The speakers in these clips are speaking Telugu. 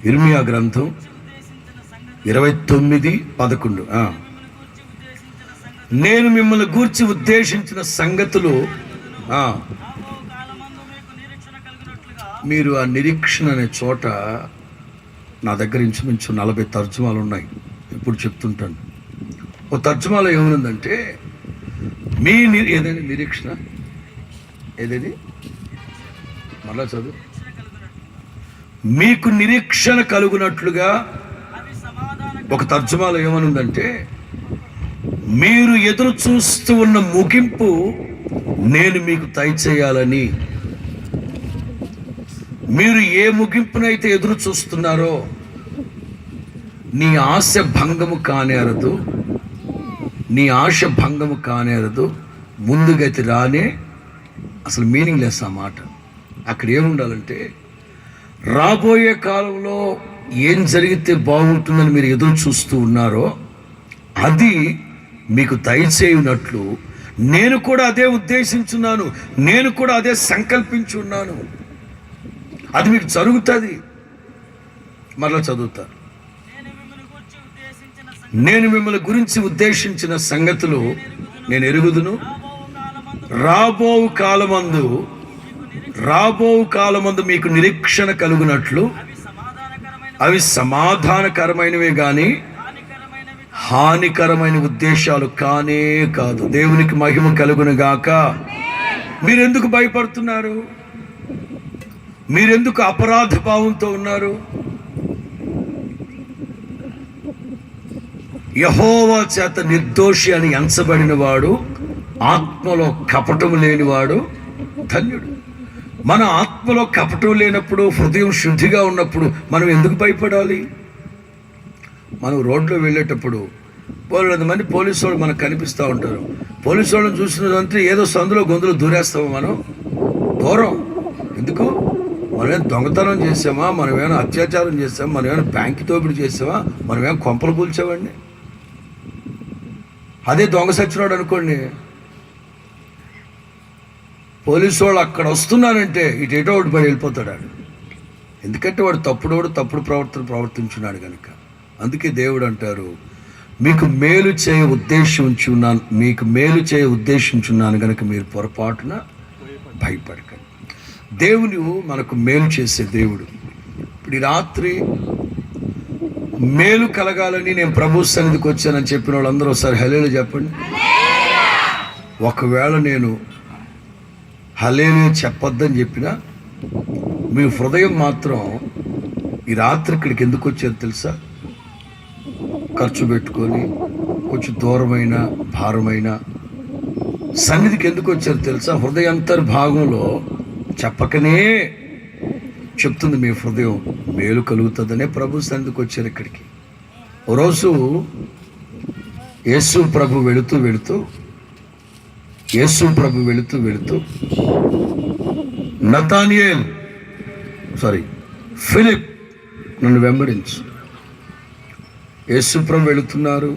ఇర్మియా గ్రంథం 29:11. నేను మిమ్మల్ని గూర్చి ఉద్దేశించిన సంగతులు, మీరు ఆ నిరీక్షణ అనే చోట నా దగ్గర ఇంచుమించు 40 తర్జుమాలు ఉన్నాయి. ఇప్పుడు చెప్తుంటాను. ఓ తర్జుమాలో ఏముందంటే, మీ ఏదైనా నిరీక్షణ, ఏదేది మళ్ళా చదువు, మీకు నిరీక్షణ కలుగునట్లుగా. ఒక తర్జుమాలో ఏమనుందంటే, మీరు ఎదురు చూస్తూ ఉన్న ముగింపు నేను మీకు దయచేయాలని. మీరు ఏ ముగింపునైతే ఎదురు చూస్తున్నారో నీ ఆశ భంగము కానేరదు, నీ ఆశ భంగము కానేరదు, ముందుగతి రానే. అసలు మీనింగ్ లెస్ ఆ మాట. అక్కడ ఏముండాలంటే, రాబోయే కాలంలో ఏం జరిగితే బాగుంటుందని మీరు ఎదురు చూస్తూ ఉన్నారో అది మీకు దయచేయునట్లు నేను కూడా అదే ఉద్దేశించున్నాను, నేను కూడా అదే సంకల్పించున్నాను. అది మీకు జరుగుతుంది. మరలా చదువుతారు. నేను మిమ్మల్ని గురించి ఉద్దేశించిన సంగతులు నేను ఎరుగుదును. రాబో కాలమందు మీకు నిరీక్షణ కలుగునట్లు అవి సమాధానకరమైనవే కానీ హానికరమైన ఉద్దేశాలు కానే కాదు. దేవునికి మహిమ కలుగును గాక. మీరెందుకు భయపడుతున్నారు? మీరెందుకు అపరాధ భావంతో ఉన్నారు? యెహోవా చేత నిర్దోషి అని ఎంచబడిన వాడు, ఆత్మలో కపటం లేనివాడు ధన్యుడు. మన ఆత్మలో కపటం లేనప్పుడు, హృదయం శుద్ధిగా ఉన్నప్పుడు మనం ఎందుకు భయపడాలి? మనం రోడ్లో వెళ్ళేటప్పుడు 100 మంది పోలీసు వాళ్ళు మనకు కనిపిస్తూ ఉంటారు. పోలీసు వాళ్ళని చూసినదంటే ఏదో సందులో గొంతులో దూరేస్తామా? మనం దూరం. ఎందుకు? మనమేమైనా దొంగతనం చేసామా? మనమేమైనా అత్యాచారం చేసామా? మనమేమైనా బ్యాంక్ దోపిడీ చేసామా? మనమేమైనా కొంపలు కూల్చామండి? అదే దొంగ సచ్చినాడు అనుకోండి, పోలీసు వాళ్ళు అక్కడ వస్తున్నానంటే ఇటేటో ఒకటి పడి వెళ్ళిపోతాడు వాడు. ఎందుకంటే వాడు తప్పుడు ప్రవర్తించున్నాడు కనుక. అందుకే దేవుడు అంటారు, మీకు మేలు చేయ ఉద్దేశించున్నాను కనుక మీరు పొరపాటున భయపడకండి. దేవుడు మనకు మేలు చేసే దేవుడు. ఇప్పుడు ఈ రాత్రి మేలు కలగాలని నేను ప్రభు సన్నిధికి వచ్చానని చెప్పిన వాళ్ళందరూ ఒకసారి హల్లెలూయా చెప్పండి. ఒకవేళ నేను హల్లెలూయా చెప్పొద్దని చెప్పినా మీ హృదయం మాత్రం ఈ రాత్రి ఇక్కడికి ఎందుకు వచ్చారు తెలుసా? ఖర్చు పెట్టుకొని కొంచెం దూరమైన భారమైన సన్నిధికి ఎందుకు వచ్చారు తెలుసా? హృదయాంతర్భాగంలో చెప్పకనే చెప్తుంది మీ హృదయం మేలు కలుగుతుందనే ప్రభు సన్నిధికి వచ్చారు ఇక్కడికి. ఓ రోజు యేసు ప్రభు వెళుతూ ఫిలిప్ నన్ను వెంబడించు. యేసు ప్రభు వెళుతున్నారు.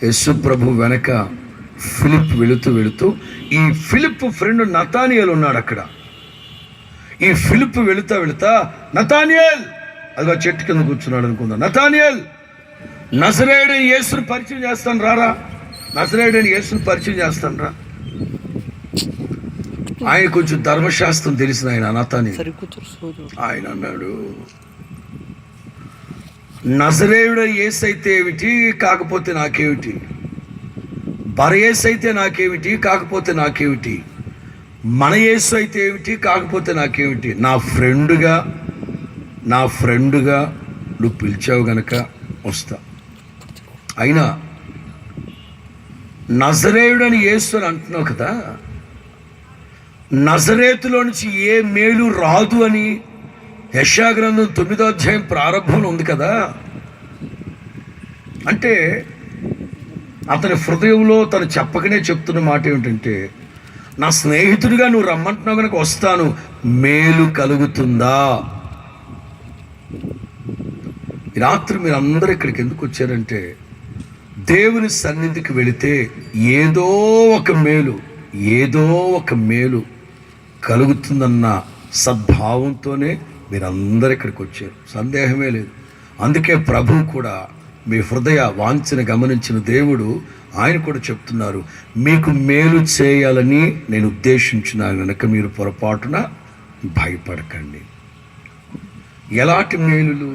యేసు ప్రభు వెనక ఫిలిప్ వెళుతూ ఈ ఫిలిప్ ఫ్రెండ్ నతానియేల్ ఉన్నాడు అక్కడ. ఈ ఫిలిప్ వెళుతా నతానియేల్, అదిగో చెట్టు కింద కూర్చున్నాడు అనుకుందాం. నతానియేల్, నజరేయుడైన యేసుని పరిచయం చేస్తాను రారా, నజరేయుడైన యేసుని పరిచయం చేస్తాను రా. ఆయన కొంచెం ధర్మశాస్త్రం తెలిసిన ఆయన నతానియేల్. ఆయన అన్నాడు, నజరేయుడు యేసు అయితే ఏమిటి, కాకపోతే నాకేమిటి? బరయేసు అయితే నాకేమిటి, కాకపోతే నాకేమిటి? మన యేసు అయితే ఏమిటి, కాకపోతే నాకేమిటి? నా ఫ్రెండుగా నువ్వు పిలిచావు గనక వస్తా. అయినా నజరేయుడని యేసు అని అంటున్నావు కదా, నజరేతులో నుంచి ఏ మేలు రాదు అని యెషయా గ్రంథం 9వ అధ్యాయం ప్రారంభంలో ఉంది కదా. అంటే అతని హృదయంలో తను చెప్పకనే చెప్తున్న మాట ఏమిటంటే, నా స్నేహితుడిగా నువ్వు రమ్మంటున్నావు కనుక వస్తాను, మేలు కలుగుతుందా? ఈ రాత్రి మీరు అందరూ ఇక్కడికి ఎందుకు వచ్చారంటే, దేవుని సన్నిధికి వెళితే ఏదో ఒక మేలు కలుగుతుందన్న సద్భావంతోనే మీరందరూ ఇక్కడికి వచ్చారు, సందేహమే లేదు. అందుకే ప్రభువు కూడా మీ హృదయ వాంఛను గమనించిన దేవుడు ఆయన కూడా చెప్తున్నారు, మీకు మేలు చేయాలని నేను ఉద్దేశించిన కనుక మీరు పొరపాటున భయపడకండి. ఎలాంటి మేలులు?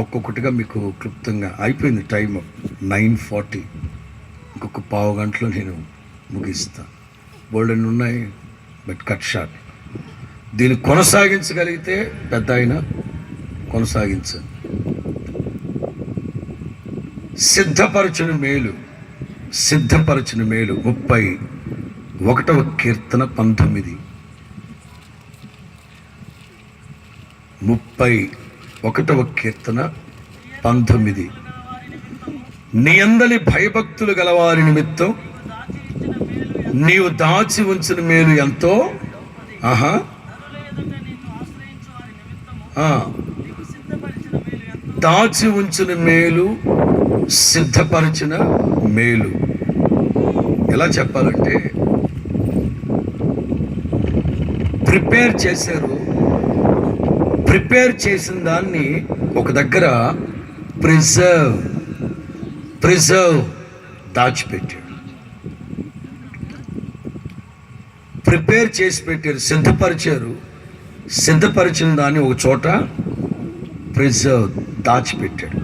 ఒక్కొక్కటిగా మీకు క్లుప్తంగా. అయిపోయింది టైం 9:40. ఇంకొక పావు గంటలో నేను ముగిస్తా. బోల్డెన్ ఉన్నాయి, బట్ కట్ షార్ట్. దీన్ని కొనసాగించగలిగితే పెద్ద ఆయన కొనసాగించండి. సిద్ధపరచిన మేలు 31వ కీర్తన 19. 31వ కీర్తన 19. నీ యందలి భయభక్తులు గలవారి నిమిత్తం నీవు దాచి ఉంచిన మేలు ఎంతో. దాచి ఉంచిన మేలు, సిద్ధపరిచిన మేలు. ఎలా చెప్పాలంటే, ప్రిపేర్ చేశారు. ప్రిపేర్ చేసిన దాన్ని ఒక దగ్గర ప్రిజర్వ్ దాచిపెట్టాడు. ప్రిపేర్ చేసి పెట్టారు, సిద్ధపరిచారు. సిద్ధపరిచిన దాన్ని ఒక చోట ప్రిజర్వ్ దాచిపెట్టాడు,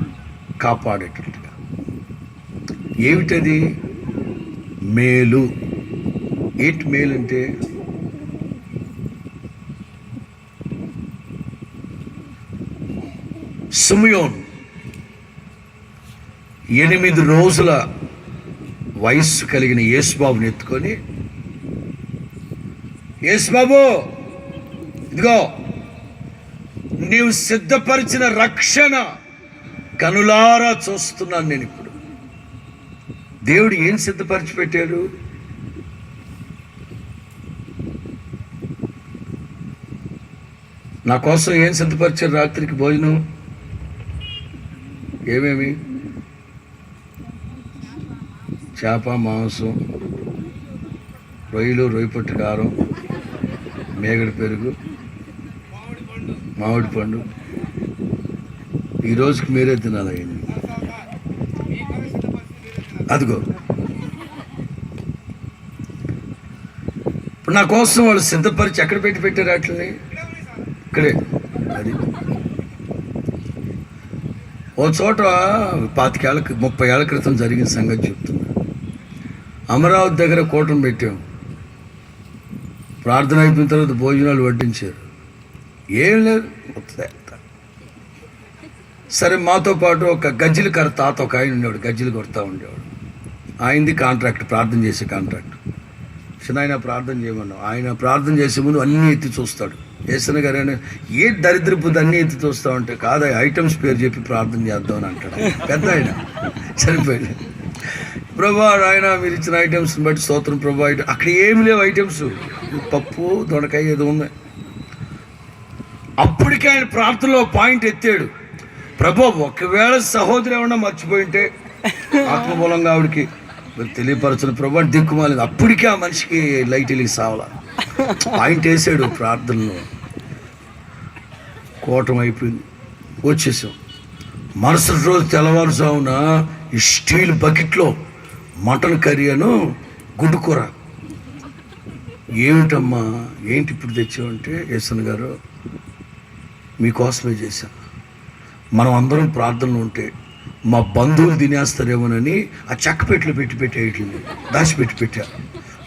కాపాడేటట్టుగా. ఏమిటది? మేలు. ఏంటి మేలు అంటే? సిమియోన్ 8 రోజుల వయస్సు కలిగిన యేసుబాబుని ఎత్తుకొని, యేసుబాబు ఇదిగో నీవు సిద్ధపరిచిన రక్షణ కనులారా చూస్తున్నాను నేను ఇప్పుడు. దేవుడు ఏం సిద్ధపరిచి పెట్టాడు? నా కోసం ఏం సిద్ధపరిచారు? రాత్రికి భోజనం ఏమేమి? చేప, మాంసం, రొయ్యలు, రొయ్యపట్టు కారం, మేగడ పెరుగు, మామిడి పండు. ఈ రోజుకి మీరే తినాలయ్యింది. అదిగో ఇప్పుడు నా కోసం వాళ్ళు సిద్ధపరిచి ఎక్కడ పెట్టారు వాటిని? ఇక్కడే. అది ఓ చోట 30 ఏళ్ళ క్రితం జరిగిన సంగతి చెప్తున్నా. అమరావతి దగ్గర కూటమి పెట్టాం. ప్రార్థన అయిపోయిన తర్వాత భోజనాలు వడ్డించారు. ఏం లేదు, సరే. మాతో పాటు ఒక గజ్జిల కర్ర తాత ఒక ఆయన ఉండేవాడు, గజ్జిలు కొడతా ఉండేవాడు. ఆయనది కాంట్రాక్ట్, ప్రార్థన చేసే కాంట్రాక్ట్. చిన్న ప్రార్థన చేయమన్నాం. ఆయన ప్రార్థన చేసే ముందు అన్నీ ఎత్తి చూస్తాడు. ఏసన్న గారు ఏ దరిద్రపు అన్నీ ఎత్తి చూస్తా ఉంటే, కాదా ఐటమ్స్ పేరు చెప్పి ప్రార్థన చేద్దాం అని అంటాడు. పెద్ద ఆయన చనిపోయాడు. ప్రభా ఆయన మీరు ఇచ్చిన ఐటమ్స్ని బట్టి స్తోత్రం ప్రభా. అక్కడ ఏమి లేవు ఐటమ్స్, పప్పు, దొండకాయ ఏదో ఉంది. అప్పటికే ఆయన ప్రార్థనలో పాయింట్ ఎత్తాడు. ప్రభు ఒకవేళ సహోదరి ఏమన్నా మర్చిపోయింటే ఆత్మమూలంగా ఆవిడికి మీరు తెలియపరచిన ప్రభు అని దిక్కుమాలేదు. అప్పటికే ఆ మనిషికి లైట్ వెలిగి సావాల పాయింట్ వేసాడు ప్రార్థనలో. కూటమి అయిపోయింది, వచ్చేసాం. మరుసటి రోజు తెల్లవారుజామున ఈ స్టీల్ బకెట్లో మటన్ కర్రీ అను గుడ్డు కూర. ఏమిటమ్మా ఏంటి ఇప్పుడు తెచ్చామంటే, యేసన్న గారు మీకోసమే చేశాను. మనం అందరం ప్రార్థనలు ఉంటే మా బంధువులు తినేస్తారేమోనని ఆ చెక్క పెట్టెలు పెట్టేయట్లేదు, దాచిపెట్టారు.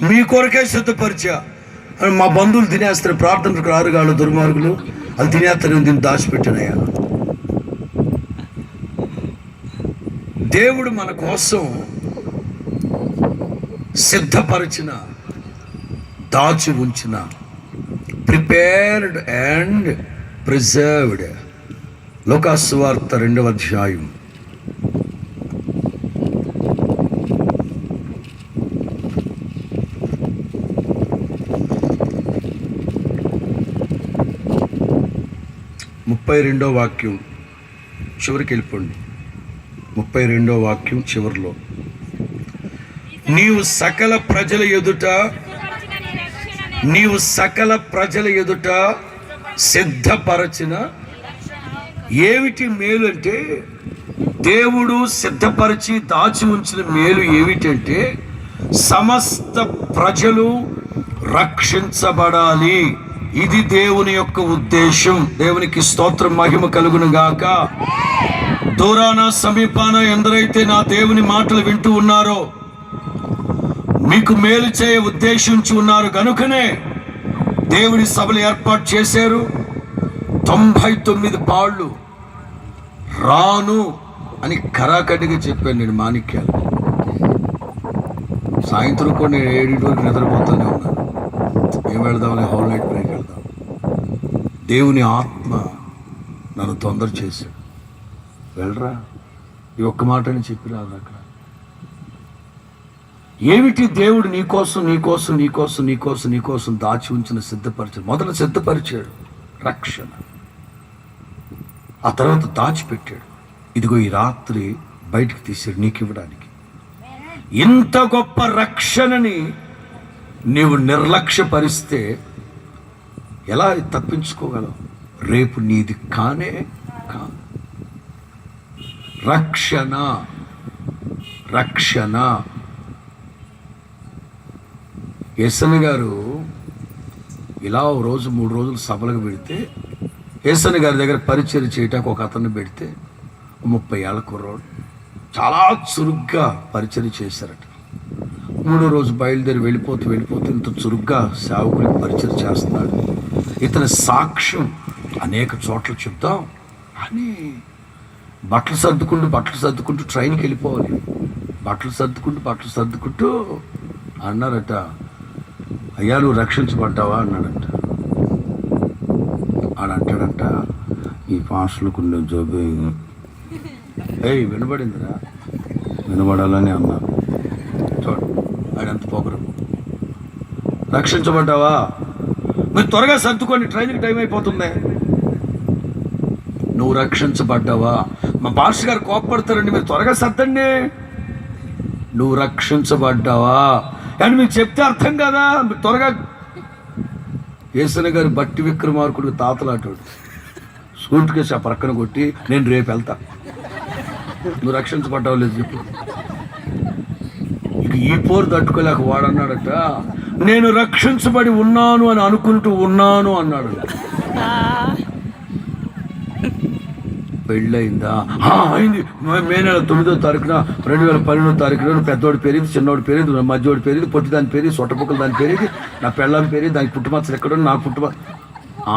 మీ కొరకే సిద్ధపరిచా. మా బంధువులు తినేస్తారు, ప్రార్థనకు రారుగాళ్ళు దుర్మార్గులు, అది తినేస్తారేమో దీన్ని దాచిపెట్టానయ్యా. దేవుడు మన కోసం సిద్ధపరిచిన, దాచి ఉంచిన, ప్రిపేర్డ్ అండ్ ప్రిజర్వ్డ్. లూకాసు సువార్త 2వ అధ్యాయం 32వ వాక్యం చివరికి వెళ్ళిపోండి. 32వ వాక్యం చివరిలో, నీవు సకల ప్రజల ఎదుట సిద్ధపరచిన ఏమిటి మేలు అంటే, దేవుడు సిద్ధపరిచి దాచి ఉంచిన మేలు ఏమిటంటే సమస్త ప్రజలు రక్షించబడాలి. ఇది దేవుని యొక్క ఉద్దేశం. దేవునికి స్తోత్రం, మహిమ కలుగును గాక. దూరాన సమీపాన ఎందరైతే నా దేవుని మాటలు వింటూ ఉన్నారో మీకు మేలు చేయ ఉద్దేశించి ఉన్నారు కనుకనే దేవుని సభలు ఏర్పాటు చేశారు. 99 పాళ్ళు రాను అని కరాకటిగా చెప్పాను నేను మాణిక్యాలు. సాయంత్రం కూడా నేను 7 వరకు నిద్రపోతూనే ఉన్నాను. ఏం వెళదామని హోల్ నైట్ బ్రేక్ వెళ్దాం. దేవుని ఆత్మ నన్ను తొందర చేశాడు. వెళ్ళరా, ఈ ఒక్క మాటని చెప్పి రాదు అక్కడ. ఏమిటి దేవుడు నీకోసం నీకోసం నీకోసం నీకోసం నీకోసం దాచి ఉంచిన సిద్ధపరిచాడు. మొదట సిద్ధపరిచాడు రక్షణ, ఆ తర్వాత దాచిపెట్టాడు. ఇదిగో ఈ రాత్రి బయటికి తీసాడు నీకు ఇవ్వడానికి. ఇంత గొప్ప రక్షణని నీవు నిర్లక్ష్యపరిస్తే ఎలా తప్పించుకోగలవు? రేపు నీది కానే కాదు. రక్షణ రక్షణ. యేసన్న గారు ఇలా ఓ రోజు 3 రోజులు సభలకు పెడితే, యేసన్న గారి దగ్గర పరిచయం చేయటానికి ఒక అతన్ని పెడితే 30 ఏళ్ళ కుర్రోడు చాలా చురుగ్గా పరిచయం చేశారట. 3వ రోజు బయలుదేరి వెళ్ళిపోతూ ఇంత చురుగ్గా సేవకుడికి పరిచయం చేస్తున్నాడు. ఇతని సాక్ష్యం అనేక చోట్ల చెప్తాం అని బట్టలు సర్దుకుంటూ ట్రైన్కి వెళ్ళిపోవాలి. బట్టలు సర్దుకుంటూ అన్నారట, అయ్యా నువ్వు రక్షించబడ్డావా అన్నాడంట. ఆడంటాడంట, ఈ పాస్టర్లకు జోబే వినబడిందిరా, వినబడాలని అన్నారు. చూడు ఆడంత పొగరు. రక్షించబడ్డావా? మీరు త్వరగా సర్దుకోండి, ట్రైన్కి టైం అయిపోతుంది. నువ్వు రక్షించబడ్డావా? మా పాస్టర్ గారు కోపడతారండి, మీరు త్వరగా సర్దండి. నువ్వు రక్షించబడ్డావా అని మీకు చెప్తే అర్థం కదా, మీరు త్వరగా. యేసన్న గారి బట్టి విక్రమార్కుడికి తాతలాటాడు. సూట్ కేసు ఆ ప్రక్కన కొట్టి, నేను రేపు వెళ్తా, నువ్వు రక్షించబడ్డావు లేదు చెప్పు. ఇక ఈ పోరు తట్టుకోలేక వాడన్నాడట, నేను రక్షించబడి ఉన్నాను అని అనుకుంటూ ఉన్నాను అన్నాడు. పెళ్ళయిందా? అయింది. మే నెల 9వ తారీఖున 2012వ తారీఖున పెద్దోడి పెరిగింది, చిన్నోడి పెరిగింది, మధ్యోడి పెరిగింది, పొట్టి దాని పెరిగి, సొట్టపుక్కలు దాని పెరిగి, నా పెళ్ళం పెరిగి, దానికి పుట్టుమచ్చలు ఎక్కడ, నా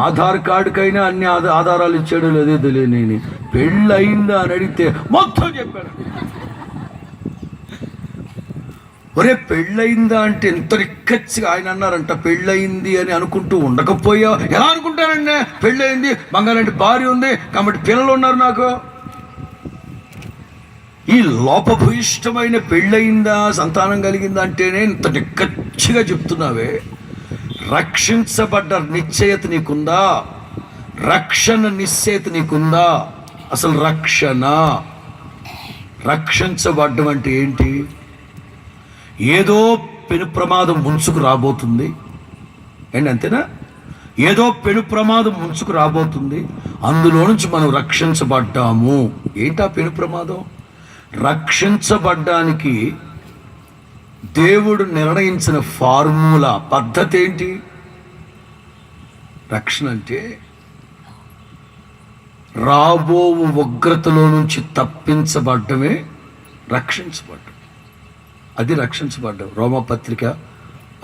ఆధార్ కార్డుకైనా అన్ని ఆధారాలు ఇచ్చాడో లేదో తెలియదు. నేను పెళ్ళయిందా అని అడిగితే మొత్తం చెప్పాడు. ఒరే పెళ్ళయిందా అంటే ఎంత రిక్కచ్చిగా ఆయన అన్నారంట. పెళ్ళయింది అని అనుకుంటూ ఉండకపోయా? ఎలా అనుకుంటానండి? పెళ్ళయింది, బంగారంటే భార్య ఉంది, కాబట్టి పిల్లలు ఉన్నారు నాకు. ఈ లోపభూయిష్టమైన పెళ్ళయిందా, సంతానం కలిగిందా అంటేనే ఇంత రిక్కచ్చిగా చెప్తున్నావే. రక్షించబడ్డ నిశ్చయత నీకుందా? రక్షణ నిశ్చయత నీకుందా? అసలు రక్షించబడ్డం అంటే ఏంటి? ఏదో పెను ప్రమాదం ముంచుకు రాబోతుంది అండి, అంతేనా? ఏదో పెను ప్రమాదం ముంచుకు రాబోతుంది, అందులో నుంచి మనం రక్షించబడ్డాము. ఏంటా పెను ప్రమాదం? రక్షించబడ్డానికి దేవుడు నిర్ణయించిన ఫార్ములా, పద్ధతి ఏంటి? రక్షణ అంటే రాబో ఉగ్రతలో నుంచి తప్పించబడ్డమే రక్షించబడ్డం. అది రక్షించబడ్డం. రోమపత్రిక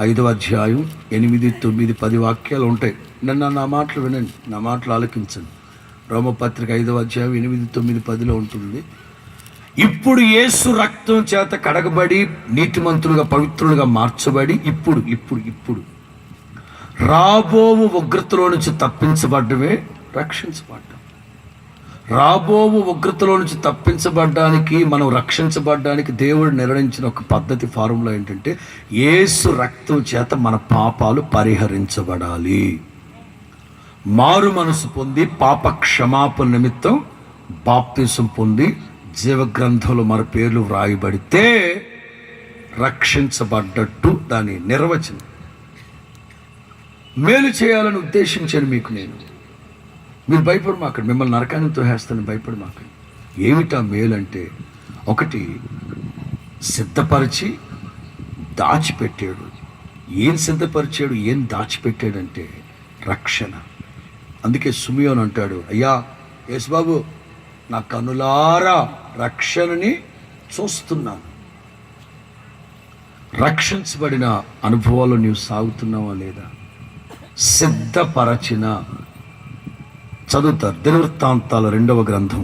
5వ అధ్యాయం 8, 9, 10 వాక్యాలు ఉంటాయి. నా మాటలు వినండి, నా మాటలు ఆలకించండి. రోమపత్రిక 5వ అధ్యాయం 8, 9, 10లో ఉంటుంది. ఇప్పుడు యేసు రక్తం చేత కడగబడి నీతిమంతులుగా పవిత్రులుగా మార్చబడి ఇప్పుడు రాబో ఉగ్రతలో నుంచి తప్పించబడ్డమే రక్షించబడ్డం. రాబో ఉగ్రతలో నుంచి తప్పించబడ్డానికి, మనం రక్షించబడ్డానికి దేవుడు నిర్ణయించిన ఒక పద్ధతి, ఫార్ములా ఏంటంటే యేసు రక్తం చేత మన పాపాలు పరిహరించబడాలి. మారు మనసు పొంది పాప క్షమాపణ నిమిత్తం బాప్తిసం పొంది జీవగ్రంథంలో మన పేర్లు వ్రాయబడితే రక్షించబడ్డట్టు దాని నిర్వచనం. మేలు చేయాలని ఉద్దేశించాను మీకు నేను. మీరు భయపడమాకండి, మిమ్మల్ని నరకానికి తోహేస్తాను, భయపడమాకండి. ఏమిటా మేలు అంటే, ఒకటి సిద్ధపరిచి దాచిపెట్టాడు. ఏం సిద్ధపరిచాడు, ఏం దాచిపెట్టాడంటే రక్షణ. అందుకే సిమియోను అంటాడు, అయ్యా యేసుబాబు, నా కనులారా రక్షణని చూస్తున్నాను. రక్షించబడిన అనుభవాలు నీవు సాగుతున్నావా లేదా? సిద్ధపరచిన. చదువుతారు దినవృత్తాంతాల 2వ గ్రంథం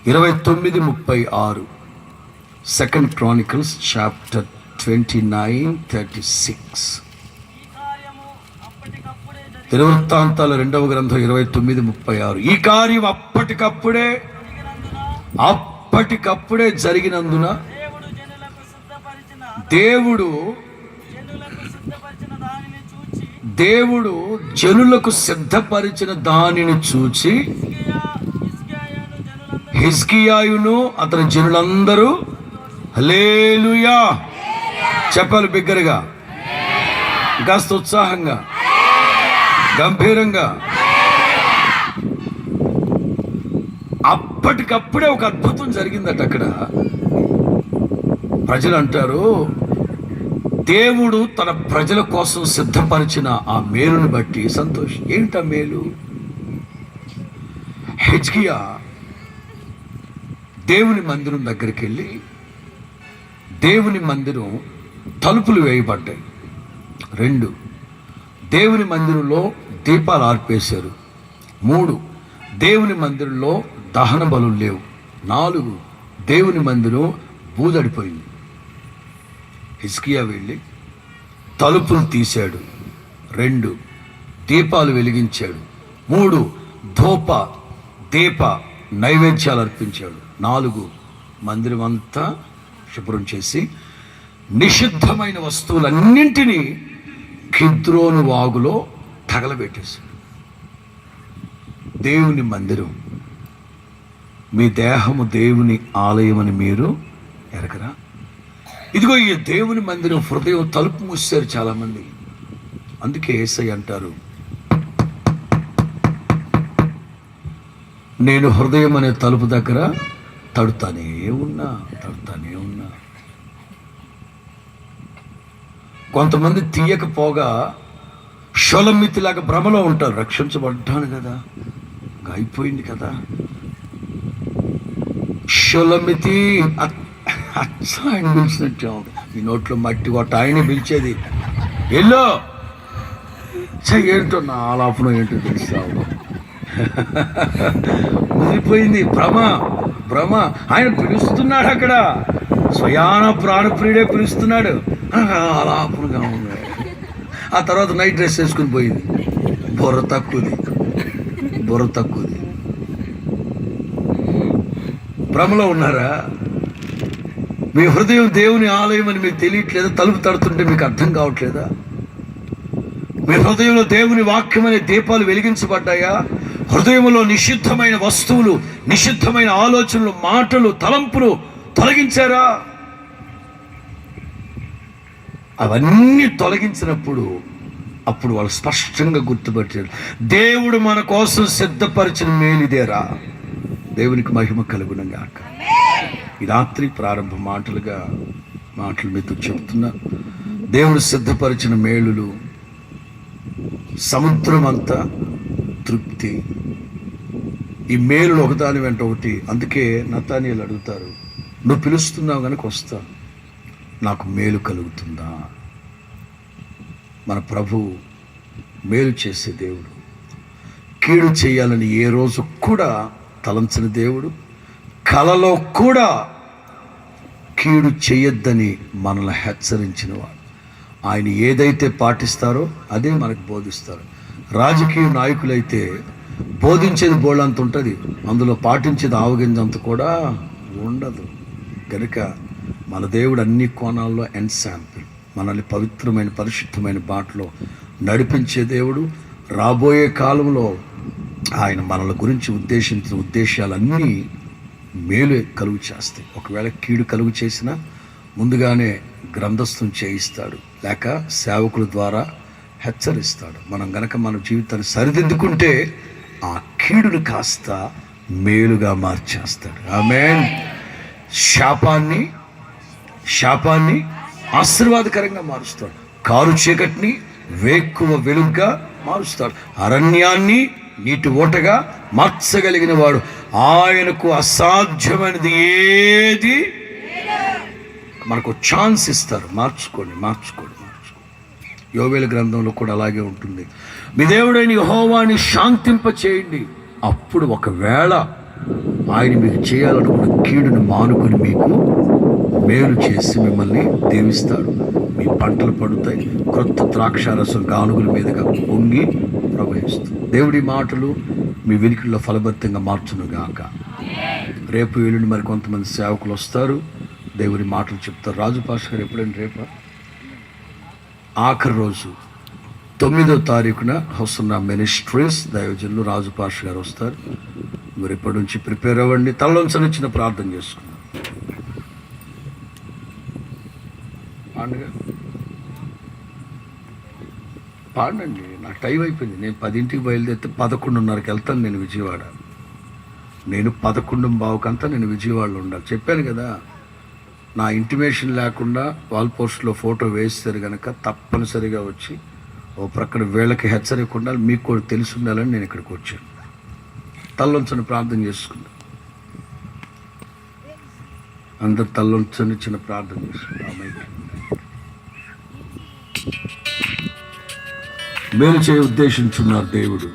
29:36. 2 Chronicles chapter 29:36. దినవృత్తాంతాల 2వ గ్రంథం 29:36. ఈ కార్యం అప్పటికప్పుడే జరిగినందున దేవుడు జనులకు సిద్ధపరిచిన దానిని చూచి హిజ్కియాయును అతని జనులందరూ హల్లెలూయా చెప్పాలి బిగ్గరగా, కాస్త ఉత్సాహంగా, గంభీరంగా. అప్పటికప్పుడే ఒక అద్భుతం జరిగిందట అక్కడ. ప్రజలు అంటారు, దేవుడు తన ప్రజల కోసం సిద్ధపరిచిన ఆ మేలుని బట్టి సంతోషం. ఏమిటా మేలు? హిజ్కియా దేవుని మందిరం దగ్గరికి వెళ్ళి, దేవుని మందిరం తలుపులు వేయబడ్డాయి. 2, దేవుని మందిరంలో దీపాలు ఆర్పేశారు. 3, దేవుని మందిరంలో దహన బలులు లేవు. 4, దేవుని మందిరం బూదడిపోయింది. హిజ్కియా వెళ్ళి తలుపులు తీశాడు. 2, దీపాలు వెలిగించాడు. 3, దీప నైవేద్యాలు అర్పించాడు. 4, మందిరం అంతా శుభ్రం చేసి నిషిద్ధమైన వస్తువులన్నింటినీ కిద్రోను వాగులో తగలబెట్టేశాడు. దేవుని మందిరం, మీ దేహము దేవుని ఆలయమని మీరు ఎరగరా? ఇదిగో ఈ దేవుని మందిరం హృదయం తలుపు మూసారు చాలామంది. అందుకే యేసయ్య అంటారు, నేను హృదయం అనే తలుపు దగ్గర తడుతానే ఉన్నా. కొంతమంది తీయకపోగా షొలమితిలాగా భ్రమలో ఉంటారు. రక్షించబడ్డాను కదా, అయిపోయింది కదా. షొలమితి ఆయన పిలిచినట్టే ఉంది. ఈ నోట్లో మట్టి కొట్ట ఆయన పిలిచేది. ఎల్లో ఏంటో నా ఆలాపనం ఏంటో తెలుస్తావు. ముదిరిపోయింది భ్రమ. ఆయన పిలుస్తున్నాడు అక్కడ, స్వయాన ప్రాణప్రియుడే పిలుస్తున్నాడు. ఆలాపనగా ఉంది. ఆ తర్వాత నైట్ డ్రెస్ వేసుకుని పోయింది. బుర్ర తక్కువది. భ్రమలో ఉన్నారా? మీ హృదయం దేవుని ఆలయం అని మీకు తెలియట్లేదా? తలుపు తడుతుంటే మీకు అర్థం కావట్లేదా? మీ హృదయంలో దేవుని వాక్యం అనే దీపాలు వెలిగించబడ్డాయా? హృదయంలో నిషిద్ధమైన వస్తువులు, నిషిద్ధమైన ఆలోచనలు, మాటలు, తలంపులు తొలగించారా? అవన్నీ తొలగించినప్పుడు అప్పుడు వాళ్ళు స్పష్టంగా గుర్తుపట్టారు, దేవుడు మన కోసం సిద్ధపరిచిన మేలిదేరా. దేవునికి మహిమ కలుగునుగాక. ఈ రాత్రి ప్రారంభ మాటలు మీతో చెప్తున్నా. దేవుడు సిద్ధపరిచిన మేలులు, సముద్రం అంతా తృప్తి. ఈ మేలులు ఒకదాని వెంట ఒకటి. అందుకే నతానీయులు అడుగుతారు, నువ్వు పిలుస్తున్నావు కనుక వస్తా, నాకు మేలు కలుగుతుందా? మన ప్రభు మేలు చేసే దేవుడు, కీడు చేయాలని ఏ రోజు కూడా తలంచని దేవుడు, కలలో కూడా కీడు చేయొద్దని మనల్ని హెచ్చరించిన వాడు. ఆయన ఏదైతే పాటిస్తారో అదే మనకు బోధిస్తారు. రాజకీయ నాయకులైతే బోధించేది బోళ్ళంత ఉంటుంది, అందులో పాటించేది ఆవగింజంత కూడా ఉండదు. కనుక మన దేవుడు అన్ని కోణాల్లో ఎన్శాంపుల్, మనల్ని పవిత్రమైన పరిశుద్ధమైన బాటలో నడిపించే దేవుడు. రాబోయే కాలంలో ఆయన మనల గురించి ఉద్దేశించిన ఉద్దేశాలన్నీ మేలు కలుగు చేస్తాయి. ఒకవేళ కీడు కలుగు చేసినా ముందుగానే గ్రంథస్థం చేయిస్తాడు, లేక సేవకుల ద్వారా హెచ్చరిస్తాడు. మనం గనక మన జీవితాన్ని సరిదిద్దుకుంటే ఆ కీడును కాస్త మేలుగా మార్చేస్తాడు. ఆమేన్. శాపాన్ని ఆశీర్వాదకరంగా మారుస్తాడు. కారు చీకటిని వేకువ వెలుగుగా మారుస్తాడు. అరణ్యాన్ని నీటి ఓటగా మార్చగలిగిన వాడు. ఆయనకు అసాధ్యమైనది ఏది. మనకు ఛాన్స్ ఇస్తారు. మార్చుకోండి. యోవేలు గ్రంథంలో కూడా అలాగే ఉంటుంది. మీ దేవుడైన యెహోవాని శాంతింప చేయండి, అప్పుడు ఒకవేళ ఆయన మీకు చేయాలనుకున్న కీడును మానుకొని మీకు మేలు చేసి మిమ్మల్ని దీవిస్తాడు. మీ పంటలు పడుతాయి. క్రొత్త ద్రాక్షారసం గానుగుల మీదుగా పొంగి ప్రవహిస్తుంది. దేవుడి మాటలు మీ వినికిడిలో ఫలభరితంగా మార్చునుగాక. రేపు ఎల్లుండి మరి కొంతమంది సేవకులు వస్తారు, దేవుడి మాటలు చెప్తారు. రాజు పాస్టర్ గారు ఎప్పుడైనా రేపా ఆఖరి రోజు 9వ తారీఖున హొసన్నా మినిస్ట్రీస్ దైవజనులు రాజు పాస్టర్ గారు వస్తారు. మీరు ఇప్పటి నుంచి ప్రిపేర్ అవ్వండి. తలలోంచి చిన్న ప్రార్థన చేసుకున్నాం. పాడండి. నాకు టైం అయిపోయింది. నేను 10ంటికి బయలుదేరితే 11:30కి వెళ్తాను నేను విజయవాడ. నేను 11:15 నేను విజయవాడలో ఉండాలి. చెప్పాను కదా, నా ఇంటిమేషన్ లేకుండా వాల్ పోస్ట్లో ఫోటో వేస్తారు కనుక తప్పనిసరిగా వచ్చి ఓ ప్రక్కన వీళ్ళకి హెచ్చరిక ఉండాలి, మీకు కూడా తెలిసి ఉండాలని నేను ఇక్కడికి వచ్చాను. తల్లంచని ప్రార్థన చేసుకున్నాను. అందరు తల్లంచని చిన్న ప్రార్థన చేసుకున్నాం. మేలు చేయ ఉద్దేశించున్నారు దేవుడు.